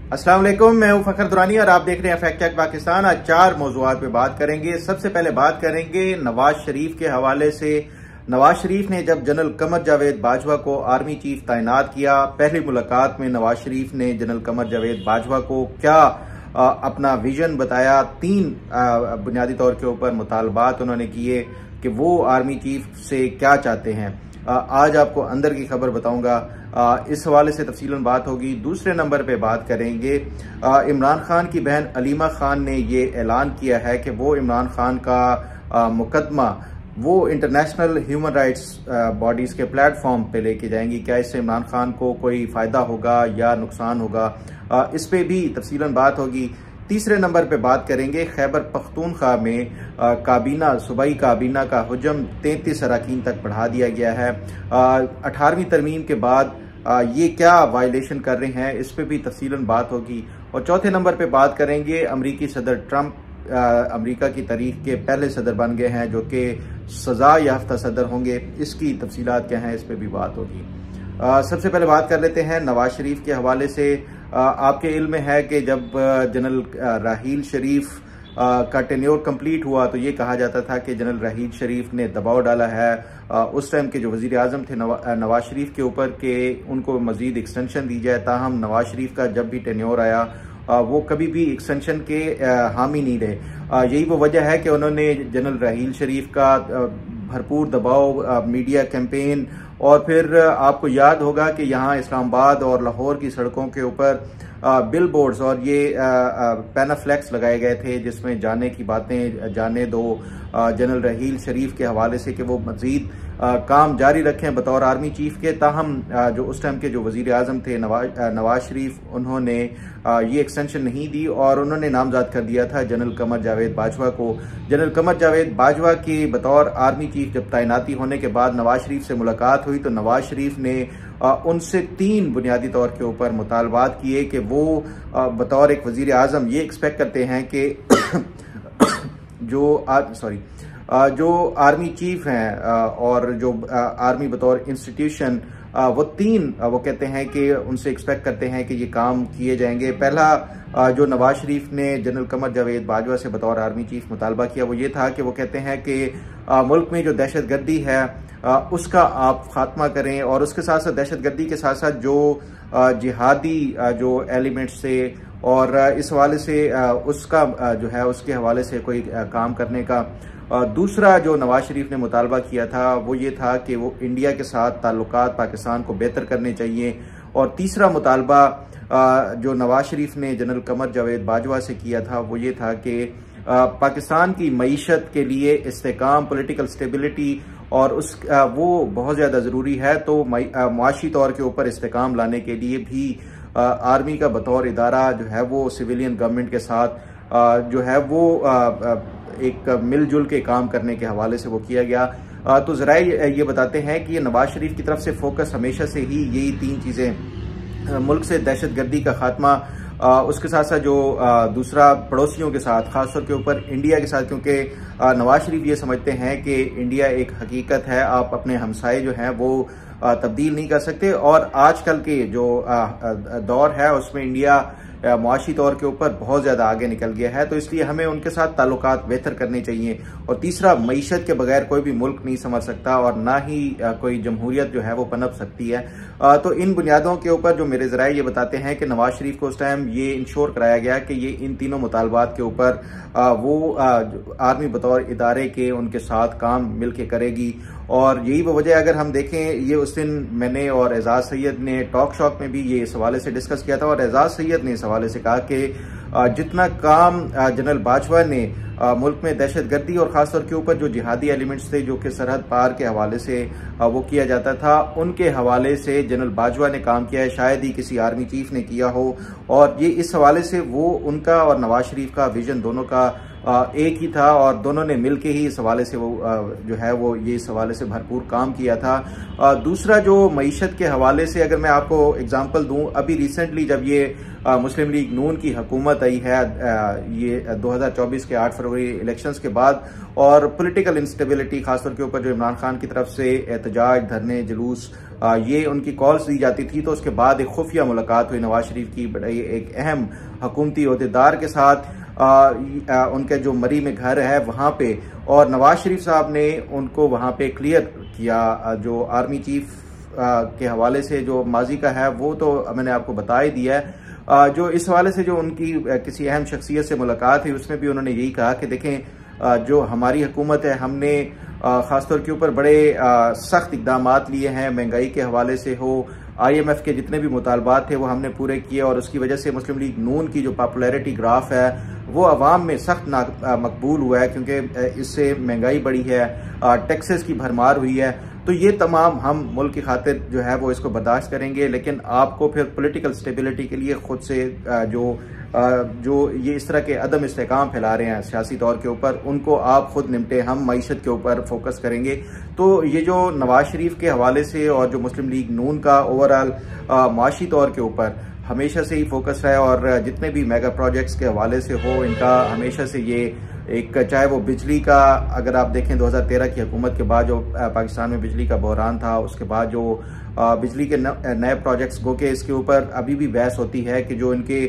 अस्सलाम वालेकुम, मैं हूं फखर दुरानी और आप देख रहे हैं फैक्ट चेक पाकिस्तान। आज 4 मौज़ूआत पे बात करेंगे। सबसे पहले बात करेंगे नवाज शरीफ के हवाले से। नवाज शरीफ ने जब जनरल कमर जावेद बाजवा को आर्मी चीफ तैनात किया, पहली मुलाकात में नवाज शरीफ ने जनरल कमर जावेद बाजवा को क्या अपना विजन बताया। 3 बुनियादी तौर के ऊपर मुतालबात उन्होंने किए कि वो आर्मी चीफ से क्या चाहते हैं। आज आपको अंदर की खबर बताऊंगा, इस हवाले से तफसीलन बात होगी। दूसरे नंबर पे बात करेंगे, इमरान खान की बहन अलीमा खान ने ये ऐलान किया है कि वो इमरान खान का मुकदमा वो इंटरनेशनल ह्यूमन राइट्स बॉडीज के प्लेटफॉर्म पे लेके जाएंगी। क्या इससे इमरान खान को कोई फायदा होगा या नुकसान होगा, इस पे भी तफसीलन बात होगी। तीसरे नंबर पे बात करेंगे, खैबर पख्तूनख्वा में काबीना सूबाई काबीना का हुजम 33 अरकान तक बढ़ा दिया गया है। 18वीं तरमीम के बाद ये क्या वायलेशन कर रहे हैं, इस पे भी तफसीलन बात होगी। और चौथे नंबर पे बात करेंगे, अमरीकी सदर ट्रंप अमरीका की तारीख के पहले सदर बन गए हैं जो कि सजा याफ्ता सदर होंगे। इसकी तफसीलात क्या हैं, इस पे भी बात होगी। सबसे पहले बात कर लेते हैं नवाज शरीफ के हवाले से। आपके इल्म में है कि जब जनरल राहील शरीफ का टेन्योर कंप्लीट हुआ तो ये कहा जाता था कि जनरल राहील शरीफ ने दबाव डाला है उस टाइम के जो वजीर आजम थे नवाज शरीफ के ऊपर कि उनको मजीद एक्सटेंशन दी जाए। ताहम नवाज शरीफ का जब भी टेन्योर आया वो कभी भी एक्सटेंशन के हामी नहीं रहे। यही वो वजह है कि उन्होंने जनरल राहील शरीफ का भरपूर दबाव, मीडिया कैंपेन, और फिर आपको याद होगा कि यहाँ इस्लामाबाद और लाहौर की सड़कों के ऊपर बिल बोर्ड्स और ये पैनाफ्लेक्स लगाए गए थे जिसमें जाने की बातें, जाने दो जनरल राहील शरीफ के हवाले से कि वो मजीद काम जारी रखें बतौर आर्मी चीफ के। ताहम जो उस टाइम के जो वजीर आजम थे नवाज शरीफ, उन्होंने ये एक्सटेंशन नहीं दी और उन्होंने नामजद कर दिया था जनरल कमर जावेद बाजवा को। जनरल कमर जावेद बाजवा की बतौर आर्मी चीफ जब तैनाती होने के बाद नवाज शरीफ से मुलाकात हुई तो नवाज शरीफ ने उनसे 3 बुनियादी तौर के ऊपर मुतालबात किए कि वो बतौर एक वजीर आजम ये एक्सपेक्ट करते हैं कि जो आर्मी चीफ हैं और जो आर्मी बतौर इंस्टीट्यूशन, वो 3 वो कहते हैं कि उनसे एक्सपेक्ट करते हैं कि ये काम किए जाएंगे। पहला जो नवाज शरीफ ने जनरल कमर जावेद बाजवा से बतौर आर्मी चीफ मुतालबा किया वो ये था कि वो कहते हैं कि मुल्क में जो दहशतगर्दी है उसका आप खात्मा करें, और उसके साथ साथ दहशतगर्दी के साथ साथ जो जिहादी जो एलिमेंट्स से और इस हवाले से उसका जो है उसके हवाले से कोई काम करने का। दूसरा जो नवाज शरीफ ने मुतालबा किया था वो ये था कि वो इंडिया के साथ ताल्लुकात पाकिस्तान को बेहतर करने चाहिए। और तीसरा मुतालबा जो नवाज शरीफ ने जनरल कमर जावेद बाजवा से किया था वो ये था कि पाकिस्तान की मईशत के लिए इस्तेकाम, पॉलिटिकल स्टेबिलिटी और वो बहुत ज़्यादा ज़रूरी है। तो मुआशी तौर के ऊपर इस्तेकाम लाने के लिए भी आर्मी का बतौर इदारा जो है वो सिविलियन गवर्नमेंट के साथ जो है वो एक मिलजुल के काम करने के हवाले से वो किया गया। तो ज़रा ये बताते हैं कि ये नवाज शरीफ की तरफ से फोकस हमेशा से ही यही 3 चीज़ें, मुल्क से दहशतगर्दी का खात्मा, उसके साथ साथ जो दूसरा पड़ोसियों के साथ, खासतौर के ऊपर इंडिया के साथ, क्योंकि नवाज शरीफ ये समझते हैं कि इंडिया एक हकीकत है, आप अपने हमसाए जो हैं वो तब्दील नहीं कर सकते। और आजकल के जो दौर है उसमें इंडिया मुआशी तौर के ऊपर बहुत ज़्यादा आगे निकल गया है, तो इसलिए हमें उनके साथ ताल्लुकात बेहतर करने चाहिए। और तीसरा, मईशत के बगैर कोई भी मुल्क नहीं संभल सकता और ना ही कोई जमहूरियत जो है वो पनप सकती है। तो इन बुनियादों के ऊपर जो मेरे ज़राए ये बताते हैं कि नवाज शरीफ को उस टाइम ये इंश्योर कराया गया कि ये इन तीनों मुतालबात के ऊपर वो आर्मी बतौर इदारे के उनके साथ काम मिल के करेगी। और यही वो वजह, अगर हम देखें, ये उस दिन मैंने और एजाज सैयद ने टॉक शॉक में भी ये इस हवाले से डिस्कस किया था और एजाज सैयद ने इस हवाले से कहा कि जितना काम जनरल बाजवा ने मुल्क में दहशतगर्दी और खासतौर के ऊपर जो जिहादी एलिमेंट्स थे जो कि सरहद पार के हवाले से वो किया जाता था, उनके हवाले से जनरल बाजवा ने काम किया है, शायद ही किसी आर्मी चीफ ने किया हो। और ये इस हवाले से वो उनका और नवाज शरीफ का विजन दोनों का एक ही था और दोनों ने मिलके ही इस हवाले से वो जो है वो ये इस हवाले से भरपूर काम किया था। दूसरा जो मईशत के हवाले से अगर मैं आपको एग्जांपल दूं, अभी रिसेंटली जब ये मुस्लिम लीग नून की हुकूमत आई है ये 2024 के 8 फरवरी इलेक्शंस के बाद, और पॉलिटिकल इंस्टेबिलिटी खासतौर के ऊपर जो इमरान खान की तरफ से एहतजाज, धरने, जुलूस ये उनकी कॉल्स दी जाती थी। तो उसके बाद एक खुफिया मुलाकात हुई नवाज शरीफ की बड़ी एक अहम हुकूमती ओहदेदार के साथ, उनके जो मरी में घर है वहाँ पे, और नवाज शरीफ साहब ने उनको वहाँ पे क्लियर किया। जो आर्मी चीफ के हवाले से जो माजी का है वो तो मैंने आपको बता ही दिया है। जो इस हवाले से जो उनकी किसी अहम शख्सियत से मुलाकात हुई उसमें भी उन्होंने यही कहा कि देखें जो हमारी हुकूमत है हमने ख़ासतौर के ऊपर बड़े सख्त इकदाम लिए हैं, महंगाई के हवाले से हो, IMF के जितने भी मुतालबात थे वो हमने पूरे किए, और उसकी वजह से मुस्लिम लीग नून की जो पॉपुलैरिटी ग्राफ है वो अवाम में सख्त मकबूल हुआ है, क्योंकि इससे महंगाई बढ़ी है, टैक्सेस की भरमार हुई है। तो ये तमाम हम मुल्क की खातिर जो है वो इसको बर्दाश्त करेंगे, लेकिन आपको फिर पॉलिटिकल स्टेबिलिटी के लिए खुद से जो ये इस तरह के अदम इस्तेकाम फैला रहे हैं सियासी तौर के ऊपर, उनको आप खुद निपटे, हम मईशत के ऊपर फोकस करेंगे। तो ये जो नवाज शरीफ के हवाले से और जो मुस्लिम लीग नून का ओवरऑल माशी तौर के ऊपर हमेशा से ही फोकस है, और जितने भी मेगा प्रोजेक्ट्स के हवाले से हो इनका हमेशा से ये एक, चाहे वो बिजली का अगर आप देखें 2013 की हुकूमत के बाद जो पाकिस्तान में बिजली का बहरान था, उसके बाद जो बिजली के नए प्रोजेक्ट्स गो के इसके ऊपर अभी भी बहस होती है कि जो इनके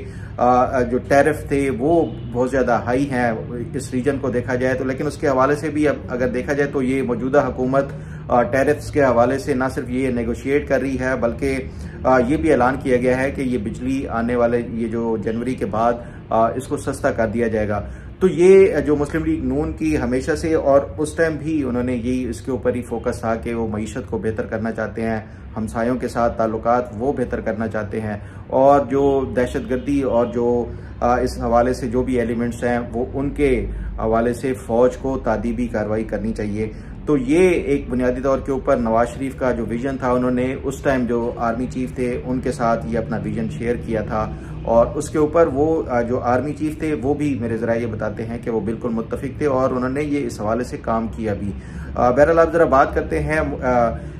जो टैरिफ थे वो बहुत ज़्यादा हाई हैं इस रीजन को देखा जाए तो। लेकिन उसके हवाले से भी अब अगर देखा जाए तो ये मौजूदा हुकूमत टैरिफ्स के हवाले से ना सिर्फ ये नेगोशिएट कर रही है, बल्कि ये भी ऐलान किया गया है कि ये बिजली आने वाले ये जो जनवरी के बाद इसको सस्ता कर दिया जाएगा। तो ये जो मुस्लिम लीग नून की हमेशा से, और उस टाइम भी उन्होंने यही इसके ऊपर ही फोकस था कि वो मईशत को बेहतर करना चाहते हैं, हमसायों के साथ ताल्लुकात वो बेहतर करना चाहते हैं, और जो दहशतगर्दी और जो इस हवाले से जो भी एलिमेंट्स हैं वो उनके हवाले से फ़ौज को तादीबी कार्रवाई करनी चाहिए। तो ये एक बुनियादी तौर के ऊपर नवाज शरीफ का जो विजन था, उन्होंने उस टाइम जो आर्मी चीफ थे उनके साथ ये अपना विजन शेयर किया था, और उसके ऊपर वो जो आर्मी चीफ थे वो भी मेरे ज़रा ये बताते हैं कि वो बिल्कुल मुत्तफिक थे और उन्होंने ये इस हवाले से काम किया भी। बहरहाल आप ज़रा बात करते हैं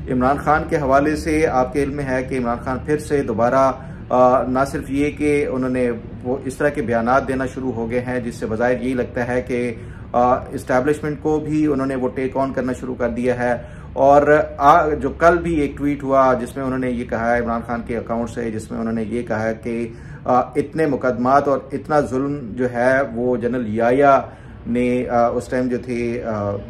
इमरान खान के हवाले से। आपके इल्म में है कि इमरान खान फिर से दोबारा ना सिर्फ ये कि उन्होंने वो इस तरह के बयानात देना शुरू हो गए हैं जिससे बज़ाहिर यही लगता है कि इस्टेब्लिशमेंट को भी उन्होंने वो टेक ऑन करना शुरू कर दिया है, और जो कल भी एक ट्वीट हुआ जिसमें उन्होंने ये कहा है इमरान खान के अकाउंट से, जिसमें उन्होंने ये कहा है कि इतने मुकदमात और इतना जुल्म जो है वो जनरल याया ने उस टाइम जो थे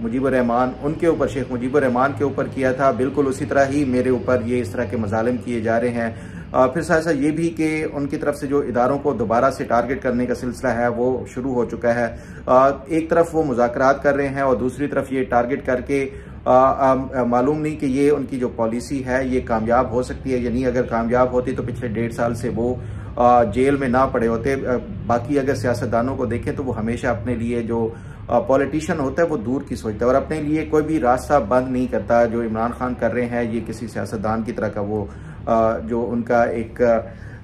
मुजीबुर रहमान उनके ऊपर, शेख मुजीबुर रहमान के ऊपर किया था, बिल्कुल उसी तरह ही मेरे ऊपर ये इस तरह के मजालिम किए जा रहे हैं। फिर साथ साथ ये भी कि उनकी तरफ से जो इदारों को दोबारा से टारगेट करने का सिलसिला है वो शुरू हो चुका है। एक तरफ वो मुज़ाकरात कर रहे हैं और दूसरी तरफ ये टारगेट करके मालूम नहीं कि ये उनकी जो पॉलिसी है ये कामयाब हो सकती है या नहीं। अगर कामयाब होती तो पिछले 1.5 साल से वो जेल में ना पड़े होते। बाकी अगर सियासतदानों को देखें तो वो हमेशा अपने लिए जो पॉलिटिशियन होता है वो दूर की सोचता है और अपने लिए कोई भी रास्ता बंद नहीं करता। जो इमरान खान कर रहे हैं ये किसी सियासतदान की तरह का वो जो उनका एक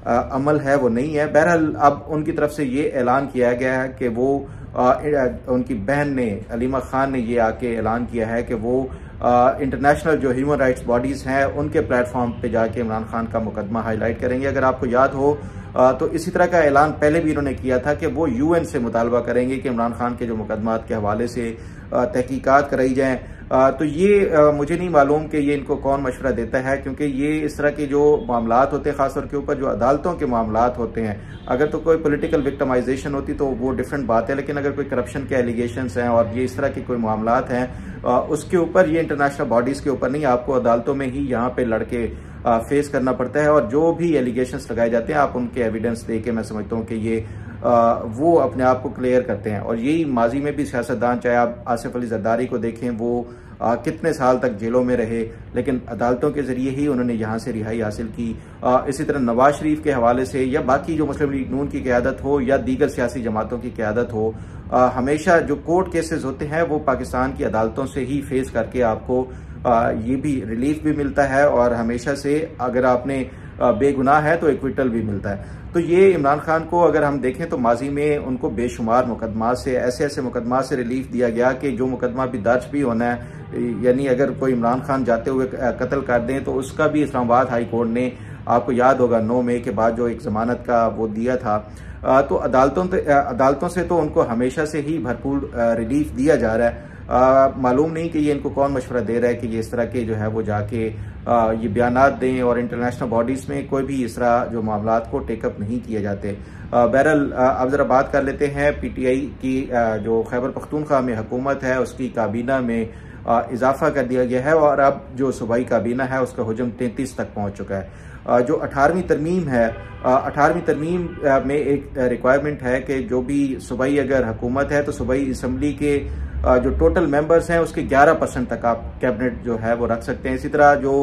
अमल है वो नहीं है। बहरहाल अब उनकी तरफ से ये ऐलान किया गया है कि वो उनकी बहन ने अलीमा खान ने ये आके ऐलान किया है कि वो इंटरनेशनल जो ह्यूमन राइट्स बॉडीज हैं उनके प्लेटफॉर्म पे जाके इमरान खान का मुकदमा हाईलाइट करेंगे। अगर आपको याद हो तो इसी तरह का ऐलान पहले भी इन्होंने किया था कि वो UN से मुतालबा करेंगे कि इमरान खान के जो मुकदमात के हवाले से तहकीकात कराई जाएं। तो ये मुझे नहीं मालूम कि ये इनको कौन मशवरा देता है, क्योंकि ये इस तरह के जो मामलात होते हैं खासतौर के ऊपर जो अदालतों के मामलात होते हैं, अगर तो कोई पॉलिटिकल विक्टिमाइजेशन होती तो वो डिफरेंट बात है, लेकिन अगर कोई करप्शन के एलिगेशंस हैं और ये इस तरह के कोई मामलात हैं उसके ऊपर ये इंटरनेशनल बॉडीज के ऊपर नहीं, आपको अदालतों में ही यहाँ पे लड़के फेस करना पड़ता है। और जो भी एलिगेशंस लगाए जाते हैं आप उनके एविडेंस दे के मैं समझता हूँ कि ये वो अपने आप को क्लियर करते हैं। और यही माजी में भी सियासतदान, चाहे आप आसिफ अली जरदारी को देखें, वो कितने साल तक जेलों में रहे लेकिन अदालतों के जरिए ही उन्होंने यहाँ से रिहाई हासिल की। इसी तरह नवाज शरीफ के हवाले से या बाकी जो मुस्लिम लीग नून की क़यादत हो या दीगर सियासी जमातों की क़यादत हो, हमेशा जो कोर्ट केसेस होते हैं वो पाकिस्तान की अदालतों से ही फेस करके आपको ये भी रिलीफ भी मिलता है और हमेशा से अगर आपने बेगुनाह है तो एक्विटल भी मिलता है। तो ये इमरान खान को अगर हम देखें तो माजी में उनको बेशुमार मुकदमात से, ऐसे ऐसे मुकदमात से रिलीफ दिया गया कि जो मुकदमा भी दर्ज भी होना है, यानी अगर कोई इमरान खान जाते हुए कत्ल कर दें तो उसका भी इस्लामाबाद हाई कोर्ट ने, आपको याद होगा 9 मई के बाद जो एक जमानत का वो दिया था, तो अदालतों से तो उनको हमेशा से ही भरपूर रिलीफ दिया जा रहा है। मालूम नहीं कि ये इनको कौन मशवरा दे रहा है कि ये इस तरह के जो है वो जाके ये बयानात दें, और इंटरनेशनल बॉडीज़ में कोई भी इस तरह जो मामलात को टेकअप नहीं किए जाते। बहरहाल अब ज़रा बात कर लेते हैं PTI की। जो खैबर पख्तूनख्वा में हुकूमत है उसकी काबीना में इजाफा कर दिया गया है, और अब जो सूबाई काबीना है उसका हुजम 33 तक पहुँच चुका है। जो 18वीं तरमीम है, 18वीं तरमीम में एक रिक्वायरमेंट है कि जो भी सूबाई अगर हुकूमत है तो सूबाई असम्बली के जो टोटल मेंबर्स हैं उसके 11% तक आप कैबिनेट जो है वो रख सकते हैं। इसी तरह जो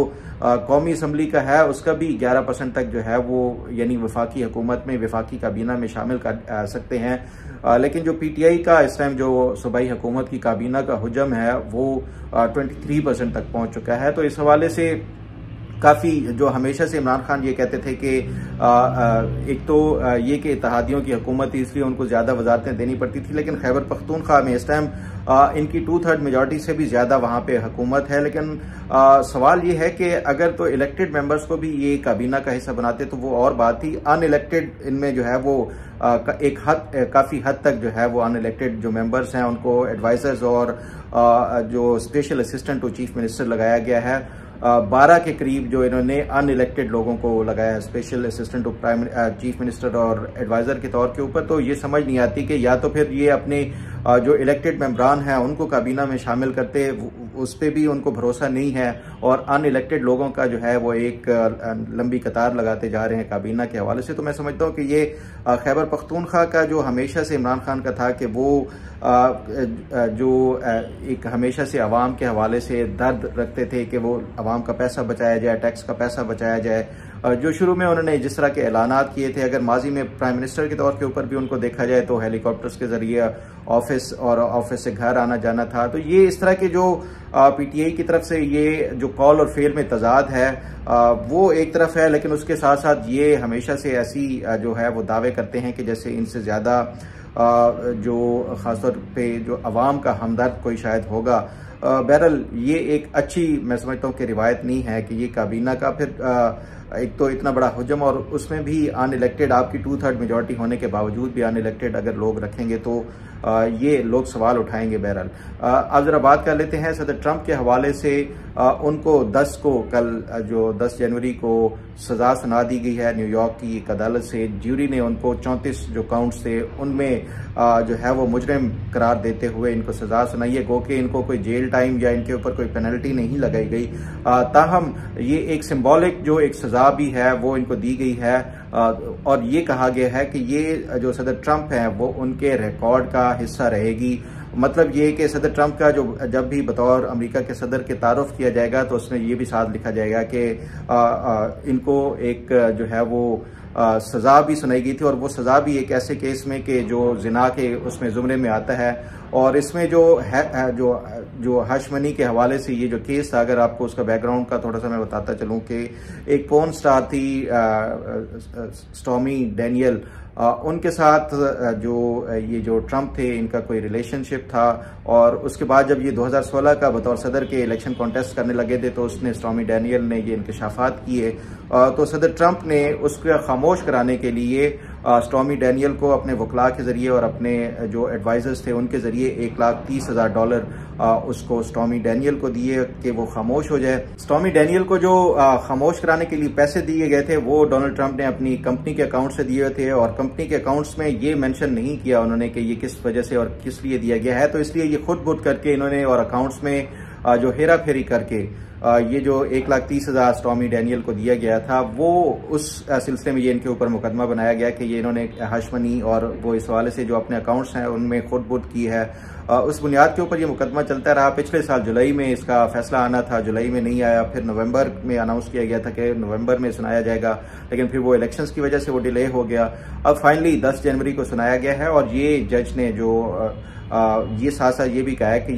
कौमी असम्बली का है उसका भी 11% तक जो है वो यानी वफाकी हुकूमत में, वफाकी काबीना में शामिल कर सकते हैं। लेकिन जो PTI का इस टाइम जो सूबाई हुकूमत की काबीना का हुजम है वो 23% तक पहुंच चुका है। तो इस हवाले से काफ़ी जो हमेशा से इमरान खान ये कहते थे कि एक तो ये कि इत्तेहादियों की हुकूमत थी इसलिए उनको ज़्यादा वजारतें देनी पड़ती थी, लेकिन खैबर पख्तूनख्वा में इस टाइम इनकी 2/3 मेजॉरिटी से भी ज़्यादा वहाँ पे हुकूमत है। लेकिन सवाल ये है कि अगर तो इलेक्टेड मेंबर्स को भी ये काबीना का हिस्सा बनाते तो वो और बात थी। अनइलेक्टेड इनमें जो है वो काफ़ी हद तक जो है वो अनइलेक्टेड जो मेंबर्स हैं उनको एडवाइजर्स और जो special assistant to chief minister लगाया गया है। 12 के करीब जो इन्होंने अनइलेक्टेड लोगों को लगाया है special assistant to chief minister और एडवाइजर के तौर के ऊपर। तो ये समझ नहीं आती कि या तो फिर ये अपने जो इलेक्टेड मेंबरान हैं उनको काबीना में शामिल करते, उस पर भी उनको भरोसा नहीं है, और अनइलेक्टेड लोगों का जो है वो एक लंबी कतार लगाते जा रहे हैं काबीना के हवाले से। तो मैं समझता हूँ कि ये खैबर पख्तूनख्वा का जो हमेशा से इमरान खान का था कि वो जो एक हमेशा से अवाम के हवाले से दर्द रखते थे कि वो अवाम का पैसा बचाया जाए, टैक्स का पैसा बचाया जाए। जो शुरू में उन्होंने जिस तरह के ऐलानात किए थे, अगर माजी में प्राइम मिनिस्टर के तौर के ऊपर भी उनको देखा जाए तो हेलीकॉप्टर्स के जरिए ऑफिस और ऑफिस से घर आना जाना था। तो ये इस तरह के जो PTI की तरफ से ये जो कॉल और फेल में तजाद है वो एक तरफ है, लेकिन उसके साथ साथ ये हमेशा से ऐसी जो है वो दावे करते हैं कि जैसे इनसे ज़्यादा जो ख़ासतौर पे जो अवाम का हमदर्द कोई शायद होगा। बहरहाल ये एक अच्छी मैं समझता हूँ कि रिवायत नहीं है कि ये काबीना का फिर एक तो इतना बड़ा हुजम और उसमें भी अनइलेक्टेड, आपकी 2/3 मेजॉरिटी होने के बावजूद भी अनइलेक्टेड अगर लोग रखेंगे तो ये लोग सवाल उठाएंगे। बहरहाल अब जरा बात कर लेते हैं सदर ट्रंप के हवाले से। उनको 10 को कल जो 10 जनवरी को सजा सुना दी गई है न्यूयॉर्क की एक अदालत से। ज्यूरी ने उनको 34 जो काउंट्स थे उनमें जो है वो मुजरिम करार देते हुए इनको सजा सुनाई है। गो कि इनको कोई जेल टाइम या इनके ऊपर कोई पेनल्टी नहीं लगाई गई, ताहम ये एक सिंबॉलिक जो एक सजा भी है वो इनको दी गई है। और ये कहा गया है कि ये जो सदर ट्रंप हैं वो उनके रिकॉर्ड का हिस्सा रहेगी। मतलब ये कि सदर ट्रंप का जो जब भी बतौर अमेरिका के सदर के तारुफ किया जाएगा तो उसमें ये भी साथ लिखा जाएगा कि इनको एक जो है वो सजा भी सुनाई गई थी, और वो सजा भी एक ऐसे केस में कि जो जिना के उसमें जुमरे में आता है। और इसमें जो है जो हश मनी के हवाले से ये जो केस था, अगर आपको उसका बैकग्राउंड का थोड़ा सा मैं बताता चलूं कि एक पोर्न स्टार थी स्टॉर्मी डैनियल, उनके साथ ये जो ट्रंप थे इनका कोई रिलेशनशिप था। और उसके बाद जब ये 2016 का बतौर सदर के इलेक्शन कॉन्टेस्ट करने लगे थे तो उसने स्टॉर्मी डैनियल ने ये इंकशाफात किए। तो सदर ट्रंप ने उसको खामोश कराने के लिए स्टॉर्मी डैनियल को अपने वकला के जरिए और अपने जो एडवाइजर्स थे उनके जरिए $1,30,000 उसको स्टॉर्मी डैनियल को दिए कि वो खामोश हो जाए। स्टॉर्मी डैनियल को जो खामोश कराने के लिए पैसे दिए गए थे वो डोनाल्ड ट्रंप ने अपनी कंपनी के अकाउंट से दिए थे, और कंपनी के अकाउंट्स में ये मेंशन नहीं किया उन्होंने कि ये किस वजह से और किस लिए दिया गया है। तो इसलिए ये खुद बुद करके इन्होंने और अकाउंट्स में जो हेरा फेरी करके ये जो $1,30,000 स्टॉर्मी डैनियल को दिया गया था वो उस सिलसिले में ये इनके ऊपर मुकदमा बनाया गया कि ये इन्होंने हशमनी और वो इस हवाले से जो अपने अकाउंट्स हैं उनमें खुद बुद की है। उस बुनियाद के ऊपर ये मुकदमा चलता रहा। पिछले साल जुलाई में इसका फैसला आना था, जुलाई में नहीं आया। फिर नवंबर में अनाउंस किया गया था कि नवंबर में सुनाया जाएगा, लेकिन फिर वो इलेक्शंस की वजह से वो डिले हो गया। अब फाइनली 10 जनवरी को सुनाया गया है, और ये जज ने जो ये साथ साथ ये भी कहा है कि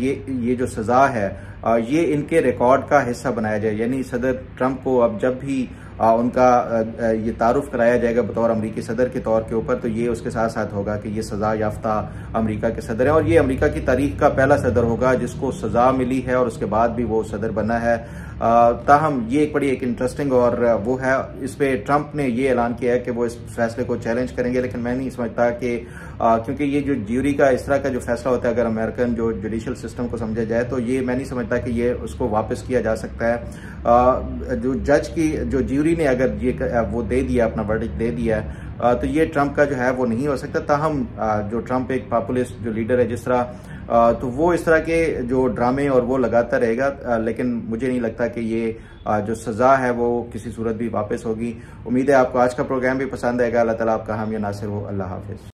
ये जो सजा है ये इनके रिकॉर्ड का हिस्सा बनाया जाए। यानी सदर ट्रंप को अब जब भी उनका ये तारुफ कराया जाएगा बतौर अमरीकी सदर के तौर के ऊपर, तो ये उसके साथ साथ होगा कि ये सजा याफ्ता अमरीका के सदर हैं, और ये अमरीका की तारीख का पहला सदर होगा जिसको सजा मिली है और उसके बाद भी वो सदर बना है। ताहम ये एक इंटरेस्टिंग और वो है, इस पे ट्रंप ने ये ऐलान किया है कि वो इस फैसले को चैलेंज करेंगे, लेकिन मैं नहीं समझता कि क्योंकि ये जो ज्यूरी का इस तरह का जो फैसला होता है, अगर अमेरिकन जो जुडिशियल सिस्टम को समझा जाए तो ये मैं नहीं समझता कि ये उसको वापस किया जा सकता है। जो जज की जो ज्यूरी ने अगर ये वो दे दिया, अपना वर्डिक्ट दे दिया है, तो ये ट्रंप का जो है वो नहीं हो सकता। ताहम जो ट्रंप एक पॉपुलिस्ट जो लीडर है जिस तरह, तो वो इस तरह के जो ड्रामे और वो लगाता रहेगा, लेकिन मुझे नहीं लगता कि ये जो सजा है वो किसी सूरत भी वापस होगी। उम्मीद है आपको आज का प्रोग्राम भी पसंद आएगा। अल्लाह ताला आपका हामी नासिर हो। अल्लाह हाफिज।